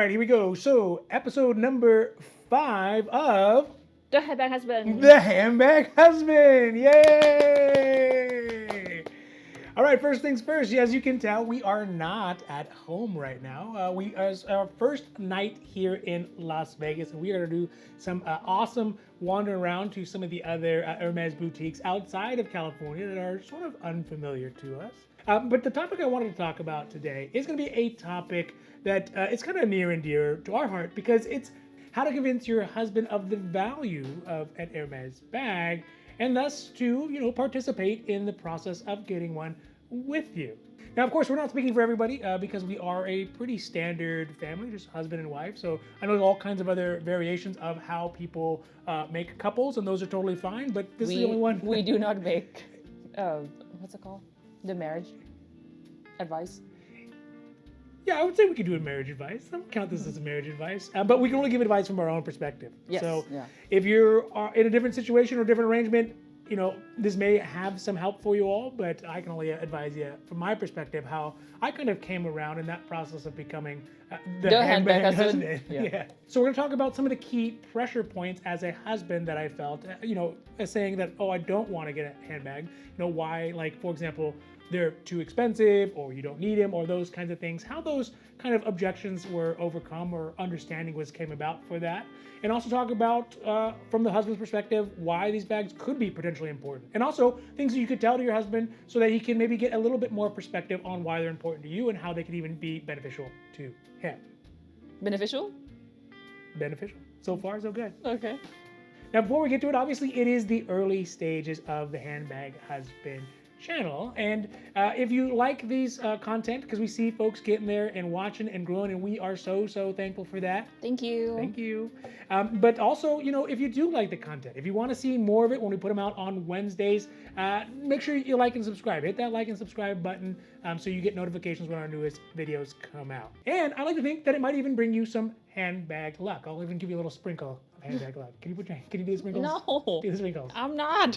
right, here we go. So, episode number 5 of The Handbag Husband. The Handbag Husband. Yay! All right, first things first. As you can tell, we are not at home right now. We are our first night here in Las Vegas, and we are going to do some awesome wandering around to some of the other Hermes boutiques outside of California that are sort of unfamiliar to us. But the topic I wanted to talk about today is going to be a topic that it's kind of near and dear to our heart because it's how to convince your husband of the value of an Hermes bag and thus to, participate in the process of getting one with you. Now, of course, we're not speaking for everybody because we are a pretty standard family, just husband and wife. So I know there's all kinds of other variations of how people make couples, and those are totally fine, but this is the only one. We do not make, what's it called? The marriage advice. Yeah, I would say we could do a marriage advice. I don't count this as a marriage advice, but we can only give advice from our own perspective. Yes, so yeah. if you're in a different situation or different arrangement, this may have some help for you all, but I can only advise you from my perspective how I kind of came around in that process of becoming the handbag husband. Yeah. So we're going to talk about some of the key pressure points as a husband that I felt, as saying that, I don't want to get a handbag. Why, like, for example, they're too expensive or you don't need them or those kinds of things, how those kind of objections were overcome or understanding came about for that. And also talk about, from the husband's perspective, why these bags could be potentially important. And also things that you could tell to your husband so that he can maybe get a little bit more perspective on why they're important to you and how they could even be beneficial to him. Beneficial? Beneficial. So far, so good. Okay. Now, before we get to it, obviously it is the early stages of the Handbag Husband channel, and if you like these content, because we see folks getting there and watching and growing, and we are so thankful for that. Thank you. But also, if you do like the content, if you want to see more of it when we put them out on Wednesdays, make sure you like and subscribe. Hit that like and subscribe button so you get notifications when our newest videos come out. And I like to think that it might even bring you some handbag luck. I'll even give you a little sprinkle of handbag luck. Can you do the sprinkles? No, do the sprinkles. I'm not.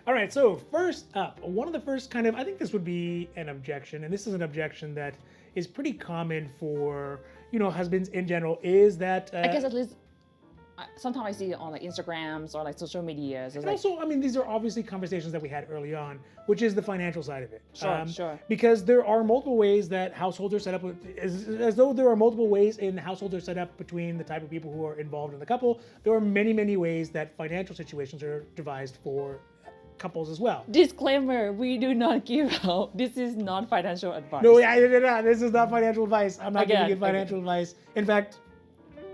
All right, so first up, one of the first I think this would be an objection, and this is an objection that is pretty common for, husbands in general, is that... I guess at least sometimes I see it on Instagrams or social media. And also, these are obviously conversations that we had early on, which is the financial side of it. Sure. Because there are multiple ways that households are set up, as though there are multiple ways in households are set up between the type of people who are involved in the couple. There are many ways that financial situations are devised for couples as well. Disclaimer, we do not give out. This is not financial advice. No, this is not financial advice. I'm not giving you financial advice. In fact,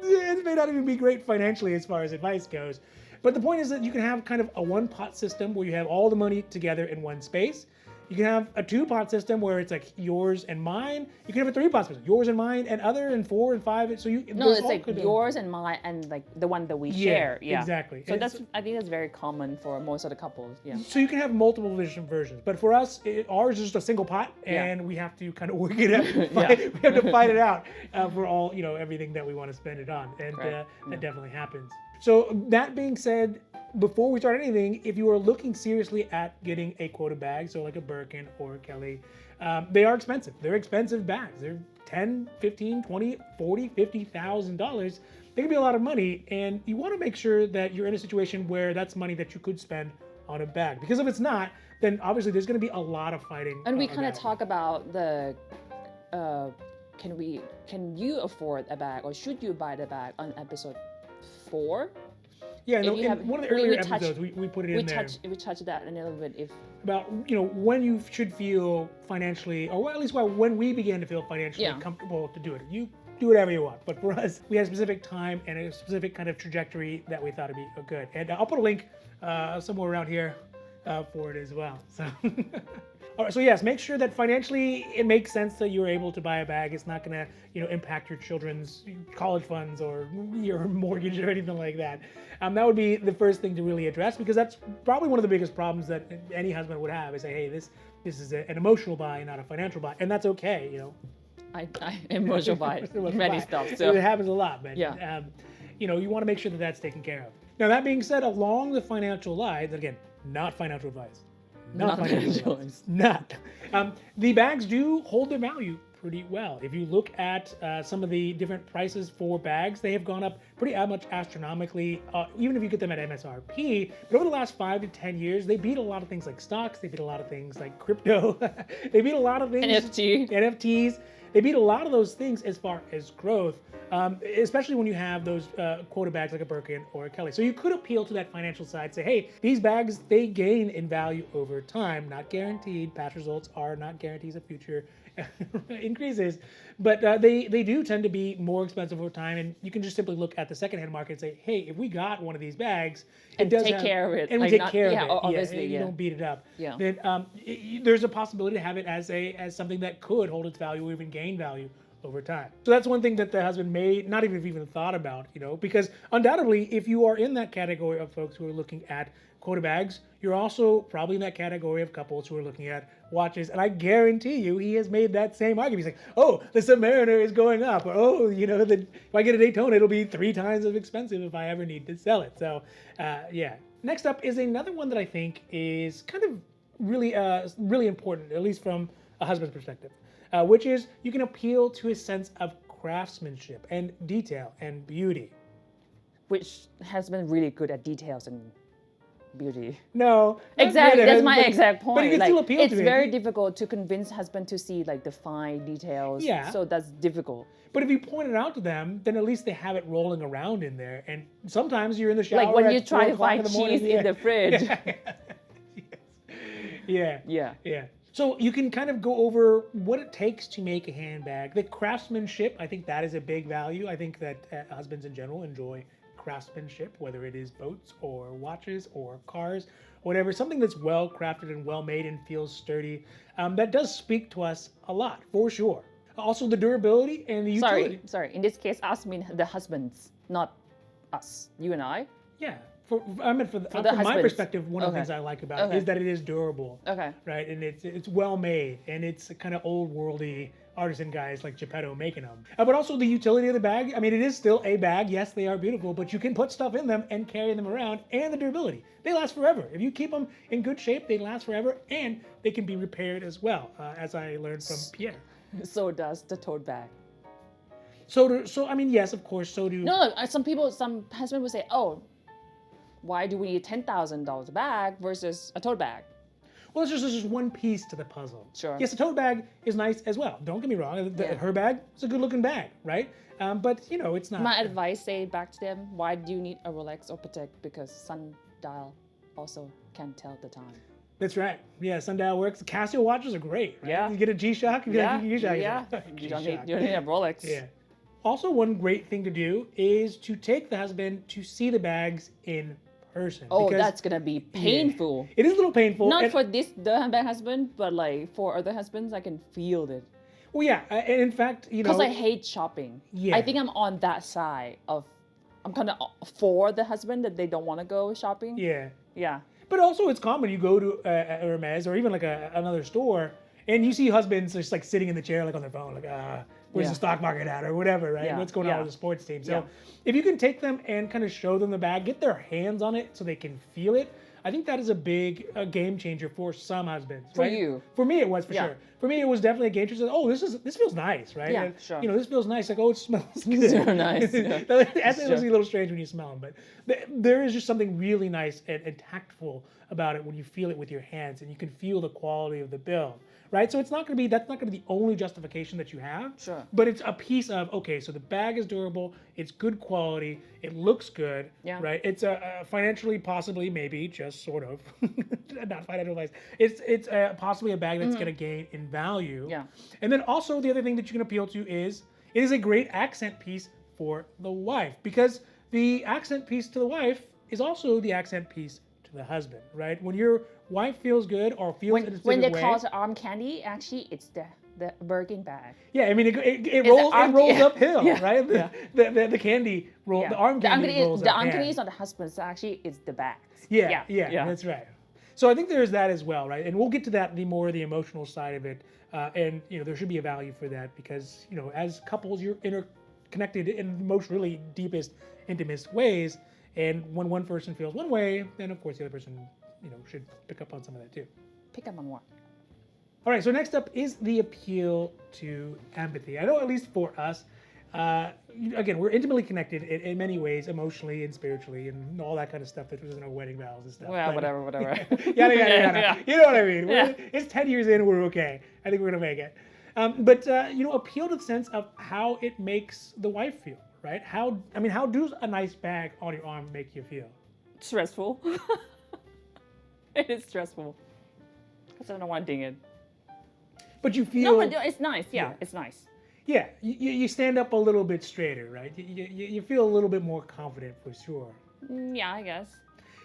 it may not even be great financially as far as advice goes. But the point is that you can have kind of a one-pot system where you have all the money together in one space. You can have a two-pot system where it's like yours and mine. You can have a three-pot system, yours and mine, and other, and four and five. So it's like yours and mine, and like the one that we share. Yeah, exactly. So I think that's very common for most of the couples. Yeah. So you can have multiple different versions, but for us, ours is just a single pot, and we have to kind of work it out. We have to fight it out for all everything that we want to spend it on, and that definitely happens. So that being said, before we start anything, if you are looking seriously at getting a quota bag, so like a Birkin or a Kelly, they are expensive. They're expensive bags. They're $10, $15, $20, $40, $50,000. They can be a lot of money, and you want to make sure that you're in a situation where that's money that you could spend on a bag. Because if it's not, then obviously there's going to be a lot of fighting. And we kind of talk about the can you afford a bag, or should you buy the bag on episode 4? Yeah, in one of the earlier episodes, we put it in there. We touched that a little bit. About when you should feel financially, or at least when we began to feel financially comfortable to do it. You do whatever you want, but for us, we had a specific time and a specific kind of trajectory that we thought would be good. And I'll put a link somewhere around here for it as well. So. All right, so yes, make sure that financially it makes sense that you're able to buy a bag. It's not going to, impact your children's college funds or your mortgage or anything like that. That would be the first thing to really address, because that's probably one of the biggest problems that any husband would have is say, hey, this is an emotional buy, not a financial buy, and that's okay, I emotional buy many stuff. So it happens a lot, but you want to make sure that that's taken care of. Now that being said, along the financial lines, again, not financial advice. Not financial advice. Not. The bags do hold their value pretty well. If you look at some of the different prices for bags, they have gone up pretty much astronomically, even if you get them at MSRP. But over the last 5 to 10 years, they beat a lot of things like stocks. They beat a lot of things like crypto. They beat a lot of things. NFTs. They beat a lot of those things as far as growth, especially when you have those quota bags like a Birkin or a Kelly. So you could appeal to that financial side, say, hey, these bags, they gain in value over time, not guaranteed. Past results are not guarantees of future increases, but they do tend to be more expensive over time. And you can just simply look at the secondhand market and say, hey, if we got one of these bags, and take care of it, and we take care of it, obviously, you don't beat it up. Yeah. Then there's a possibility to have it as something that could hold its value or even gain value over time. So that's one thing that the husband may not even thought about, because undoubtedly, if you are in that category of folks who are looking at quota bags, you're also probably in that category of couples who are looking at watches. And I guarantee you, he has made that same argument. He's like, oh, the Submariner is going up. Or, oh, if I get a Daytona, it'll be 3 times as expensive if I ever need to sell it. So, yeah. Next up is another one that I think is kind of really important, at least from a husband's perspective, which is you can appeal to a sense of craftsmanship and detail and beauty. Which has been really good at details and beauty. No, exactly. That's my exact point. But you can still appeal to it. It's very difficult to convince husband to see like the fine details. Yeah. So that's difficult. But if you point it out to them, then at least they have it rolling around in there. And sometimes you're in the shower. Like when at you try to 4 o'clock find in the morning. cheese in the fridge. Yeah. So you can kind of go over what it takes to make a handbag. The craftsmanship, I think that is a big value. I think that husbands in general enjoy craftsmanship, whether it is boats or watches or cars, or whatever, something that's well crafted and well made and feels sturdy. That does speak to us a lot, for sure. Also the durability and the utility. Sorry. In this case, us mean the husbands, not us, you and I. Yeah. From my perspective, one of the things I like about it is that it is durable. Okay. Right, and it's well made, and it's kind of old worldy artisan guys like Geppetto making them. But also the utility of the bag. I mean, it is still a bag. Yes, they are beautiful, but you can put stuff in them and carry them around, and the durability. They last forever. If you keep them in good shape, they last forever, and they can be repaired as well, as I learned from Pierre. So does the tote bag. So I mean, yes, of course, so do... No, some husband would say, oh, why do we need $10,000 bag versus a tote bag? Well, it's just one piece to the puzzle. Sure. Yes, a tote bag is nice as well. Don't get me wrong. Her bag is a good-looking bag, right? But, it's not... My advice, say back to them, why do you need a Rolex or Patek? Because Sundial also can tell the time. That's right. Yeah, Sundial works. Casio watches are great, right? Yeah. You get a G-Shock, you get a G-Shock. You don't need a Rolex. Yeah. Also, one great thing to do is to take the husband to see the bags in person. Oh, that's gonna be painful. Yeah. It is a little painful. Not for the handbag husband, but like for other husbands, I can feel it. Well, yeah, and in fact, because I hate shopping. Yeah. I think I'm on that side of, I'm kind of for the husband that they don't want to go shopping. Yeah. Yeah. But also, it's common. You go to Hermes or even like another store, and you see husbands just like sitting in the chair, like on their phone, like, where's the stock market at, or whatever, right? What's going on with the sports team? So if you can take them and kind of show them the bag, get their hands on it so they can feel it, I think that is a big game changer for some husbands. For right? you. For me, it was for sure. For me, it was definitely a game changer. Oh, this feels nice, right? Yeah, and, sure. This feels nice. Like, oh, it smells good. So nice. Yeah. It was a little strange when you smell them, but there is just something really nice and tactful about it when you feel it with your hands, and you can feel the quality of the build. Right, so that's not going to be the only justification that you have. Sure. But it's a piece of, okay, so the bag is durable, it's good quality, it looks good. Yeah. Right. It's financially, possibly, maybe, just sort of, not financial advice. It's possibly a bag that's going to gain in value. Yeah. And then also the other thing that you can appeal to is it is a great accent piece for the wife, because the accent piece to the wife is also the accent piece to the husband, right? When your wife feels good or feels in a when they way, call it arm candy, actually it's the Birkin bag. Yeah, I mean it rolls uphill, right? The candy roll, the arm candy rolls The up. arm candy is not the husband's, actually it's the bags. Yeah, that's right. So I think there's that as well, right? And we'll get to that, the emotional side of it, and there should be a value for that, because as couples you're interconnected in the most really deepest, intimate ways. And when one person feels one way, then of course the other person, should pick up on some of that too. Pick up on what? All right, so next up is the appeal to empathy. I know, at least for us, again, we're intimately connected in many ways, emotionally and spiritually, and all that kind of stuff that was in our wedding vows and stuff. Well, whatever. Yada, yada, yada. Yeah. You know what I mean? Yeah. It's 10 years in, we're okay. I think we're going to make it. But appeal to the sense of how it makes the wife feel, right? How does a nice bag on your arm make you feel? Stressful. It is stressful. Because I don't want to ding it. But you feel... No, but it's nice. Yeah, it's nice. Yeah, you stand up a little bit straighter, right? You feel a little bit more confident for sure. Yeah, I guess.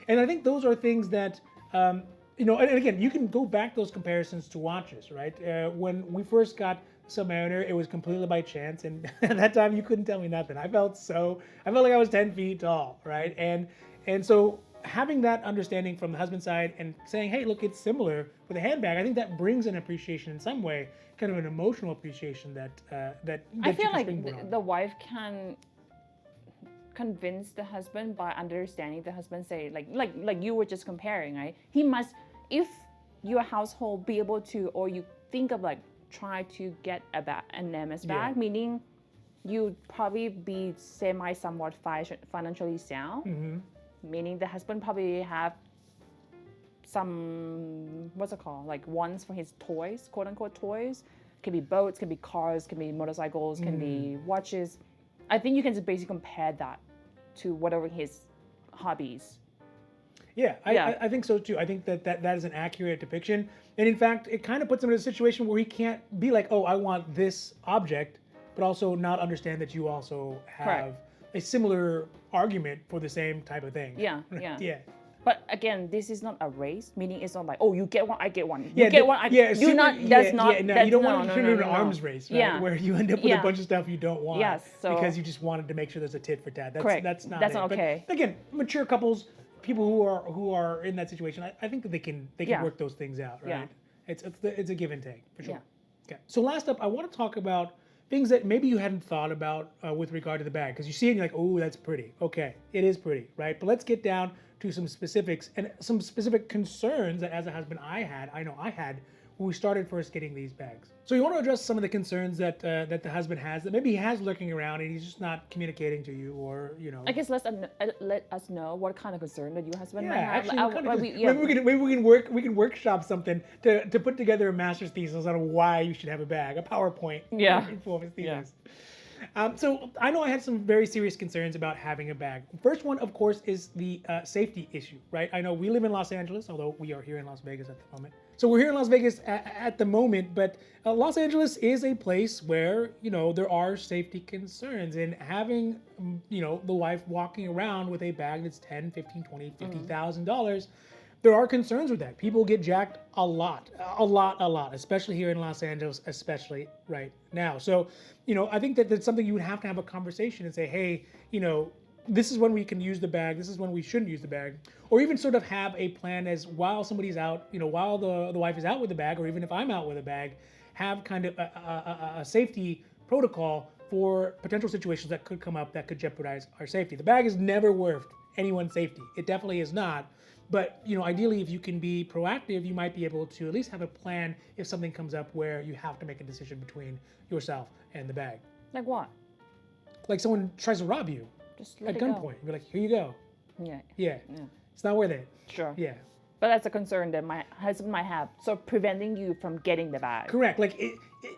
And I think those are things that, and again, you can go back those comparisons to watches, right? When we first got Submariner, it was completely by chance. And at that time, you couldn't tell me nothing. I felt like I was 10 feet tall, right? And so having that understanding from the husband side and saying, hey, look, it's similar with a handbag, I think that brings an appreciation in some way, kind of an emotional appreciation that I feel like the wife can convince the husband by understanding the husband, say like you were just comparing, right? He must, if your household be able to, or you think of like try to get an Hermes bag, meaning you'd probably be somewhat financially sound, meaning the husband probably have some, what's it called, like wants for his toys, quote unquote toys. Can be boats, can be cars, can be motorcycles, can be watches. I think you can just basically compare that to whatever his hobbies. Yeah, I think so too. I think that is an accurate depiction. And in fact, it kind of puts him in a situation where he can't be like, oh, I want this object, but also not understand that you also have a similar argument for the same type of thing. Yeah. Yeah. But again, this is not a race, meaning it's not like, oh, you get one, I get one. You get one, I get one. You don't want to turn into an arms race, right? Yeah. Where you end up with a bunch of stuff you don't want. Yes, because you just wanted to make sure there's a tit for tat. Correct. That's not okay. But again, mature couples, people who are in that situation, I think that they can work those things out, right? Yeah. It's a give and take for sure. Yeah. Okay. So last up, I want to talk about things that maybe you hadn't thought about with regard to the bag, because you see it and you're like, oh, that's pretty. Okay, it is pretty, right? But let's get down to some specifics and some specific concerns that as a husband I had when we started first getting these bags. So you want to address some of the concerns that the husband has, that maybe he has lurking around and he's just not communicating to you, or I guess let us know what kind of concern that your husband might have. Actually, maybe we can workshop something to put together a master's thesis on why you should have a bag, a PowerPoint. For his thesis. So I know I had some very serious concerns about having a bag. First one, of course, is the safety issue, right? I know we live in Los Angeles, although we are here in Las Vegas at the moment. So we're here in Las Vegas at the moment, but Los Angeles is a place where, there are safety concerns, and having, the wife walking around with a bag that's $10, $15, $20, $50,000, there are concerns with that. People get jacked a lot, especially here in Los Angeles, especially right now. So, I think that that's something you would have to have a conversation and say, hey, this is when we can use the bag, this is when we shouldn't use the bag, or even sort of have a plan as while somebody's out, while the wife is out with the bag, or even if I'm out with a bag, have kind of a safety protocol for potential situations that could come up that could jeopardize our safety. The bag is never worth anyone's safety. It definitely is not. But, ideally, if you can be proactive, you might be able to at least have a plan if something comes up where you have to make a decision between yourself and the bag. Like what? Like someone tries to rob you at gunpoint. You're like, here you go. Yeah. It's not worth it. Sure. Yeah. But that's a concern that my husband might have. So preventing you from getting the bag. Correct. Like,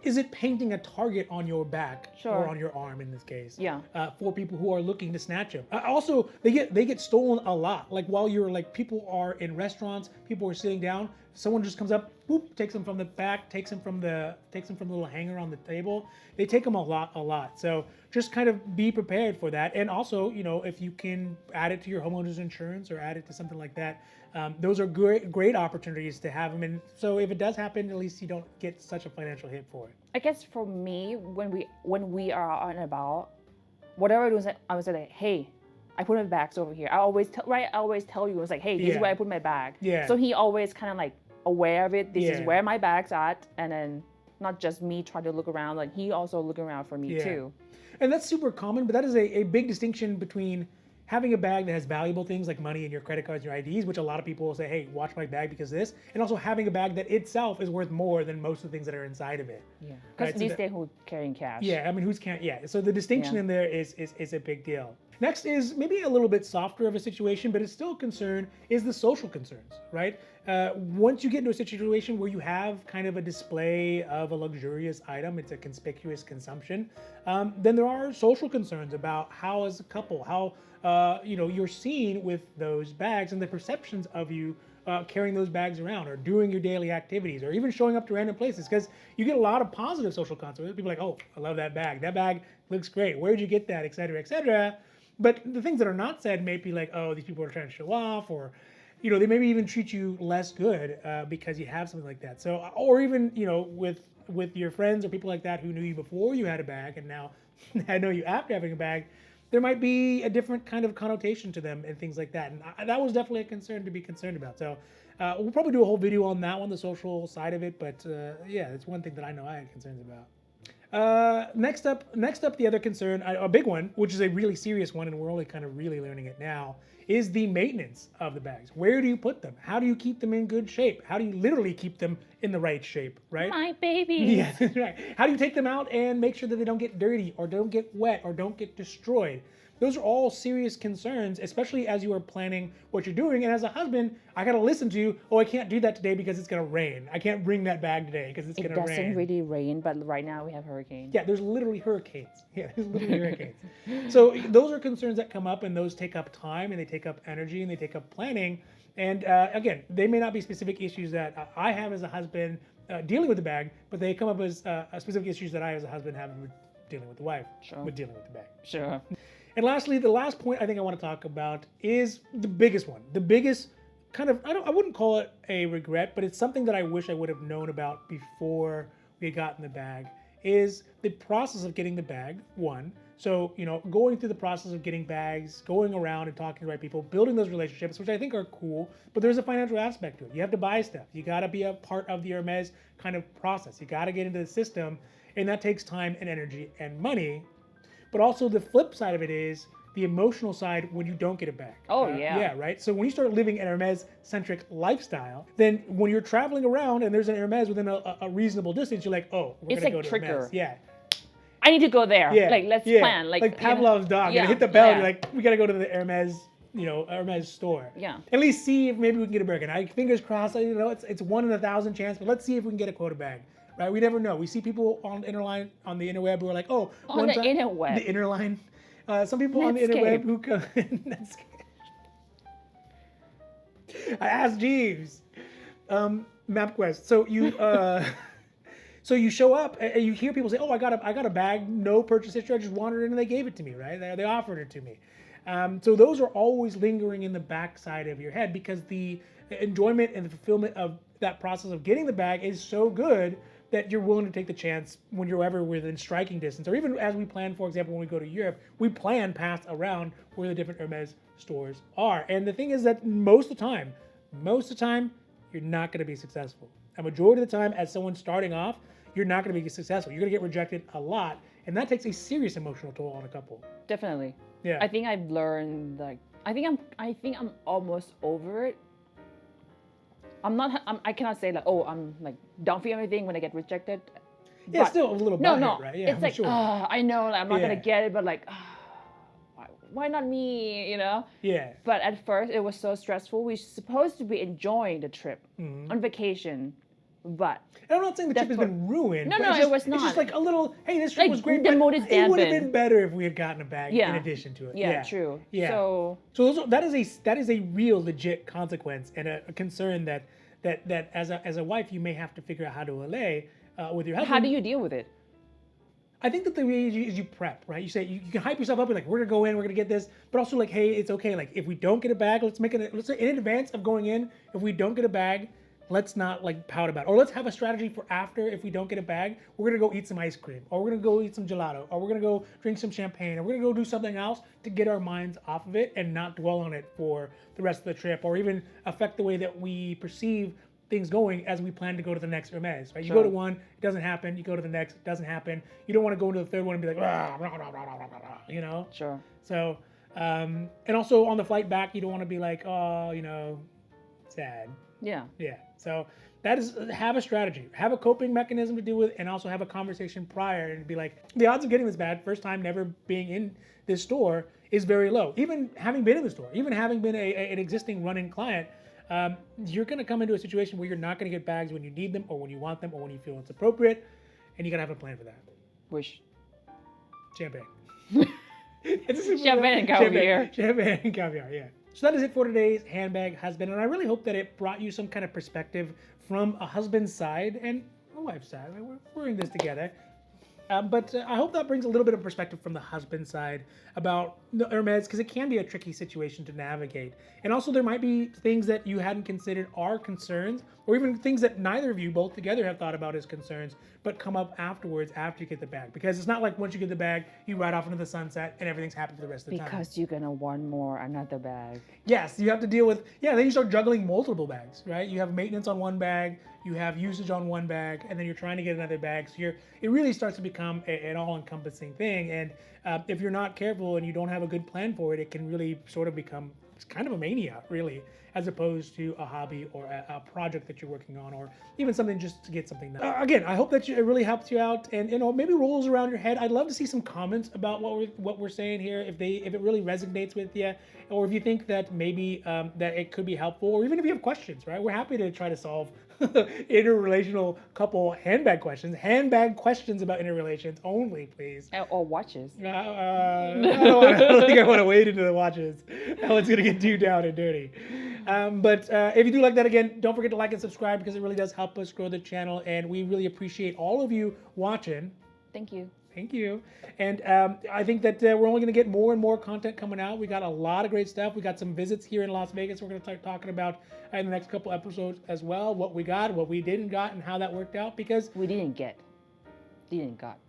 is it painting a target on your back or on your arm in this case? Yeah. For people who are looking to snatch them. Also, they get stolen a lot. Like while you're people are in restaurants, people are sitting down. Someone just comes up, whoop, takes them from the back, takes them from the little hanger on the table. They take them a lot. So just kind of be prepared for that. And also, if you can add it to your homeowner's insurance or add it to something like that, those are great opportunities to have them. And so if it does happen, at least you don't get such a financial hit for it. I guess for me, when we are out and about, whatever I do, I would say like, hey, I put my bags over here. I always tell you, it's like, hey, this is where I put my bag. Yeah. So he always kind of like aware of it. This is where my bag's at, and then not just me trying to look around, like he also looking around for me too. And that's super common, but that is a big distinction between, having a bag that has valuable things like money and your credit cards and your IDs, which a lot of people will say, hey, watch my bag because of this. And also having a bag that itself is worth more than most of the things that are inside of it. Yeah, because Right, so these that- days who's carrying cash? Yeah, I mean, who's can't? Yeah, so the distinction Yeah. in there is a big deal. Next is maybe a little bit softer of a situation, but it's still a concern, is the social concerns, right? Once you get into a situation where you have kind of a display of a luxurious item, it's a conspicuous consumption, then there are social concerns about how as a couple, how you're seen with those bags and the perceptions of you carrying those bags around or doing your daily activities or even showing up to random places, because you get a lot of positive social consequences. People are like, oh, I love that bag. That bag looks great. Where'd you get that? Et cetera, et cetera. But the things that are not said may be like, oh, these people are trying to show off, or they maybe even treat you less good because you have something like that. So, or even with your friends or people like that who knew you before you had a bag and now I know you after having a bag, there might be a different kind of connotation to them and things like that. And that was definitely a concern to be concerned about. So we'll probably do a whole video on that one, the social side of it. But yeah, it's one thing that I know I had concerns about. Next up, the other concern, a big one, which is a really serious one, and we're only kind of really learning it now, is the maintenance of the bags. Where do you put them? How do you keep them in good shape? How do you literally keep them in the right shape, right? My baby. Yeah, right. How do you take them out and make sure that they don't get dirty or don't get wet or don't get destroyed? Those are all serious concerns, especially as you are planning what you're doing. And as a husband, I got to listen to you. Oh, I can't do that today because it's going to rain. I can't bring that bag today because it's going to rain. It doesn't really rain, but right now we have hurricanes. Yeah, there's literally hurricanes. Yeah, there's literally hurricanes. So those are concerns that come up, and those take up time, and they take up energy, and they take up planning. And again, they may not be specific issues that I have as a husband dealing with the bag, but they come up as specific issues that I as a husband have with dealing with the wife, with dealing with the bag. Sure. And lastly, the last point I think I want to talk about is the biggest one. The biggest kind of, I wouldn't call it a regret, but it's something that I wish I would have known about before we had gotten the bag, is the process of getting the bag, one. So, going through the process of getting bags, going around and talking to the right people, building those relationships, which I think are cool, but there's a financial aspect to it. You have to buy stuff. You got to be a part of the Hermes kind of process. You got to get into the system, and that takes time and energy and money. But also the flip side of it is the emotional side when you don't get it back. Oh, yeah. Yeah, right? So when you start living an Hermes-centric lifestyle, then when you're traveling around and there's an Hermes within a reasonable distance, you're like, oh, we're going to go to trigger. Hermes. Yeah. I need to go there. Yeah. Let's plan. Like Pavlov's dog. Yeah. You hit the bell, Yeah. you're like, we got to go to the Hermes, Hermes store. Yeah. At least see if maybe we can get a Birkin. Fingers crossed, it's 1 in 1,000 chance, but let's see if we can get a quota bag. Right? We never know. We see people on the interweb who are like, oh, on the interweb. The interline. Some people on the interweb who come. I asked Jeeves. MapQuest. So you so you show up and you hear people say, "Oh, I got a bag, no purchase history. I just wandered in and they gave it to me." Right? They offered it to me. So those are always lingering in the backside of your head because the enjoyment and the fulfillment of that process of getting the bag is so good that you're willing to take the chance when you're ever within striking distance. Or even as we plan, for example, when we go to Europe, we plan past around where the different Hermes stores are. And the thing is that most of the time, you're not going to be successful. A majority of the time, as someone starting off, you're not going to be successful. You're going to get rejected a lot. And that takes a serious emotional toll on a couple. Definitely. Yeah. I think I've learned, I think I'm almost over it. I cannot say I'm down for everything when I get rejected. Yeah, it's still a little butthurt, right? Yeah, it's like, sure. I know I'm not gonna get it, but why not me, Yeah. But at first it was so stressful. We're supposed to be enjoying the trip on vacation, but and I'm not saying the trip has been ruined. No, but it was not. It's just like a little, hey, this trip was great, the but mood is it would have dampened. been better if we had gotten a bag in addition to it. Yeah, true. Yeah. So that is a real legit consequence and a concern that as a wife you may have to figure out how to allay with your husband. How do you deal with it? I think that the way is you prep, right? You say you can hype yourself up and we're gonna go in, we're gonna get this, but also hey, it's okay. If we don't get a bag, let's say in advance of going in, if we don't get a bag, let's not pout about it. Or let's have a strategy for after if we don't get a bag, we're gonna go eat some ice cream, or we're gonna go eat some gelato, or we're gonna go drink some champagne, or we're gonna go do something else to get our minds off of it and not dwell on it for the rest of the trip, or even affect the way that we perceive things going as we plan to go to the next Hermes, right? You go to one, it doesn't happen. You go to the next, it doesn't happen. You don't want to go into the third one and be like, Sure. So And also on the flight back, you don't want to be like, oh, sad. Yeah. Yeah. So that is, have a strategy, have a coping mechanism to deal with, and also have a conversation prior and be like, the odds of getting this bag, first time never being in this store, is very low. Even having been in the store, even having been an existing run-in client, you're going to come into a situation where you're not going to get bags when you need them or when you want them or when you feel it's appropriate, and you got to have a plan for that. Wish. Champagne. Champagne and caviar. Champagne and caviar, yeah. So that is it for today's Handbag Husband, and I really hope that it brought you some kind of perspective from a husband's side and a wife's side. We're in this together. But I hope that brings a little bit of perspective from the husband side about the Hermes, because it can be a tricky situation to navigate. And also there might be things that you hadn't considered are concerns, or even things that neither of you both together have thought about as concerns, but come up afterwards after you get the bag. Because it's not like once you get the bag, you ride off into the sunset and everything's happy for the rest of the time. Because you're going to want another bag. Yes, you have to deal with, then you start juggling multiple bags, right? You have maintenance on one bag, you have usage on one bag, and then you're trying to get another bag. So it really starts to become an all-encompassing thing. And if you're not careful and you don't have a good plan for it, it can really sort of become kind of a mania, really, as opposed to a hobby or a project that you're working on, or even something just to get something done. Again, I hope that it really helps you out, and maybe rolls around your head. I'd love to see some comments about what we're saying here, if it really resonates with you, or if you think that maybe that it could be helpful, or even if you have questions, right? We're happy to try to solve interrelational couple handbag questions about interrelations only, please. Or watches. I don't think I want to wade into the watches. That one's gonna get too down and dirty. But if you do like that, again, don't forget to like and subscribe, because it really does help us grow the channel, and we really appreciate all of you watching. Thank you. Thank you. And I think that we're only going to get more and more content coming out. We got a lot of great stuff. We got some visits here in Las Vegas we're going to start talking about in the next couple episodes as well. What we got, what we didn't got, and how that worked out. Because we didn't get. Didn't got.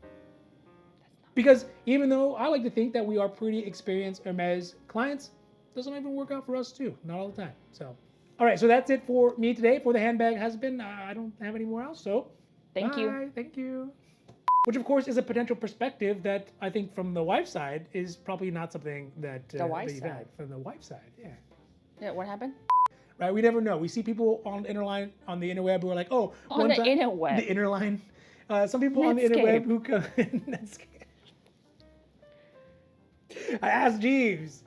Because even though I like to think that we are pretty experienced Hermes clients, it doesn't even work out for us too. Not all the time. So, all right. So that's it for me today for the Handbag Husband. I don't have any more else. So, thank you. Thank you. Which, of course, is a potential perspective that I think from the wife's side is probably not something that, the wife's that you've had. From the wife's side, yeah. Yeah, what happened? Right, we never know. We see people on the interweb who are like, oh, on the interweb. The interline. Some people on the interweb who come in. I asked Jeeves.